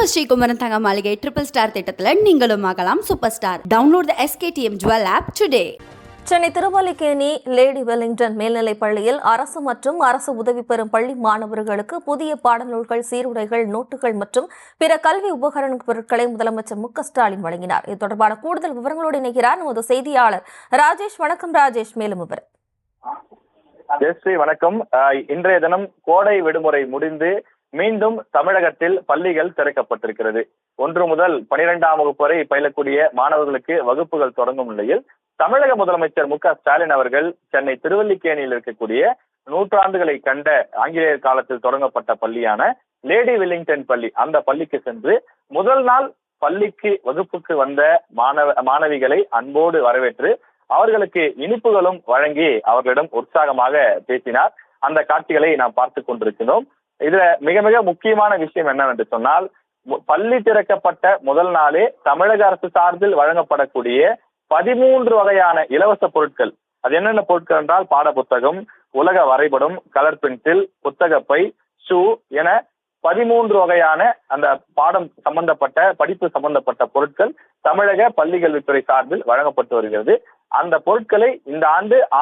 நம்ம ஸ்ரீகுமரன் தங்க மாளிகை ட்ரிபிள் ஸ்டார் திட்டத்தில் நீங்களும் ஆகலாம் super star. Download the SKTM Jewel app today. Chennai Thiruvallikeni lady Wellington மேல்நிலைப் பள்ளியில் அரசு மற்றும் அரசு உதவி பெறும் பள்ளி மாணவர்களுக்கு புதிய பாடநூல்கள், சீருடைகள், நோட்டுகள் மற்றும் பிற கல்வி உபகரண பொருட்களை முதலமைச்சர் மு.க.ஸ்டாலின் வழங்கினார். இது தொடர்பான கூடுதல் விவரங்களோடு இணைகிறார் நமது செய்தியாளர் ராஜேஷ். வணக்கம் ராஜேஷ், மேலும் விவரம். வணக்கம். இன்றைய தினம் கோடை விடுமுறை முடிந்து மீண்டும் தமிழகத்தில் பள்ளிகள் திறக்கப்பட்டிருக்கிறது. 1 முதல் 12ஆம் வகுப்பு வரை பயிலக்கூடிய மாணவர்களுக்கு வகுப்புகள் தொடங்கும் நிலையில் தமிழக முதலமைச்சர் மு.க.ஸ்டாலின் அவர்கள் சென்னை திருவல்லிக்கேணியில் இருக்கக்கூடிய 100 ஆண்டுகளை கண்ட ஆங்கிலேயர் காலத்தில் தொடங்கப்பட்ட பள்ளியான லேடி வெலிங்டன் பள்ளி, அந்த பள்ளிக்கு சென்று முதல் நாள் பள்ளிக்கு வகுப்புக்கு வந்த மாணவிகளை அன்போடு வரவேற்று அவர்களுக்கு இனிப்புகளும் வழங்கி அவர்களிடம் உற்சாகமாக பேசினார். அந்த காட்சிகளை நாம் பார்த்து கொண்டிருக்கிறோம். இதுல மிக மிக முக்கியமான விஷயம் என்னவென்று சொன்னால், பள்ளி திறக்கப்பட்ட முதல் நாளே தமிழக அரசு சார்பில் வழங்கப்படக்கூடிய 13 வகையான இலவச பொருட்கள். அது என்னென்ன பொருட்கள் என்றால், பாட புத்தகம், உலக வரைபடம், கலர் பென்சில், புத்தகப்பை, ஷூ என 13 வகையான அந்த பாடம் சம்பந்தப்பட்ட, படிப்பு சம்பந்தப்பட்ட பொருட்கள் தமிழக பள்ளிக்கல்வித்துறை சார்பில் வழங்கப்பட்டு வருகிறது. அந்த பொருட்களை இந்த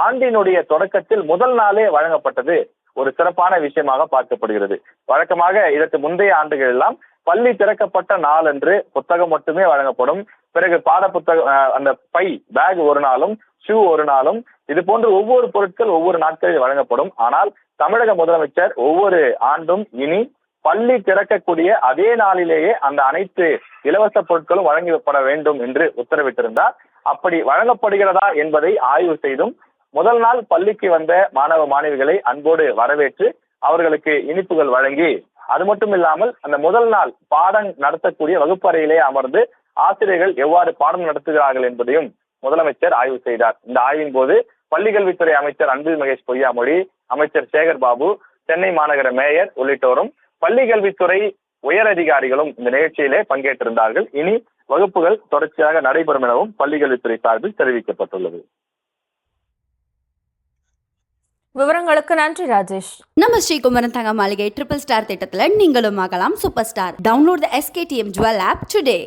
ஆண்டினுடைய தொடக்கத்தில் முதல் நாளே வழங்கப்பட்டது ஒரு சிறப்பான விஷயமாக பார்க்கப்படுகிறது. வழக்கமாக இதற்கு முந்தைய ஆண்டுகள் எல்லாம் பள்ளி திறக்கப்பட்ட நாளன்று புத்தகம் மட்டுமே வழங்கப்படும். பிறகு பாட புத்தகம், அந்த பை, பேக் ஒரு நாளும், ஷூ ஒரு நாளும், இது போன்று ஒவ்வொரு பொருட்கள் ஒவ்வொரு நாட்களில் வழங்கப்படும். ஆனால் தமிழக முதலமைச்சர் ஒவ்வொரு ஆண்டும் இனி பள்ளி திறக்கக்கூடிய அதே நாளிலேயே அந்த அனைத்து இலவச பொருட்களும் வழங்கப்பட வேண்டும் என்று உத்தரவிட்டிருந்தார். அப்படி வழங்கப்படுகிறதா என்பதை ஆய்வு செய்தும் முதல் நாள் பள்ளிக்கு வந்த மாணவ மாணவிகளை அன்போடு வரவேற்று அவர்களுக்கு இனிப்புகள் வழங்கி, அது மட்டும் இல்லாமல் அந்த முதல் நாள் பாடம் நடத்தக்கூடிய வகுப்பறையிலே அமர்ந்து ஆசிரியர்கள் எவ்வாறு பாடம் நடத்துகிறார்கள் என்பதையும் முதலமைச்சர் ஆய்வு செய்தார். இந்த ஆய்வின் போது பள்ளிக்கல்வித்துறை அமைச்சர் அன்பில் மகேஷ் பொய்யாமொழி, அமைச்சர் சேகர் பாபு, சென்னை மாநகர மேயர் உள்ளிட்டோரும் பள்ளிக்கல்வித்துறை உயர் அதிகாரிகளும் இந்த நிகழ்ச்சியிலே பங்கேற்றிருந்தார்கள். இனி வகுப்புகள் தொடர்ச்சியாக நடைபெறும் எனவும் பள்ளிக்கல்வித்துறை சார்பில் தெரிவிக்கப்பட்டுள்ளது. விவரங்களுக்கு நன்றி ராஜேஷ். நம்ம ஸ்ரீகுமரன் தங்க மாளிகை ட்ரிபிள் ஸ்டார் திட்டத்தில் நீங்களும் ஆகலாம் super star. Download the SKTM Jewel app today.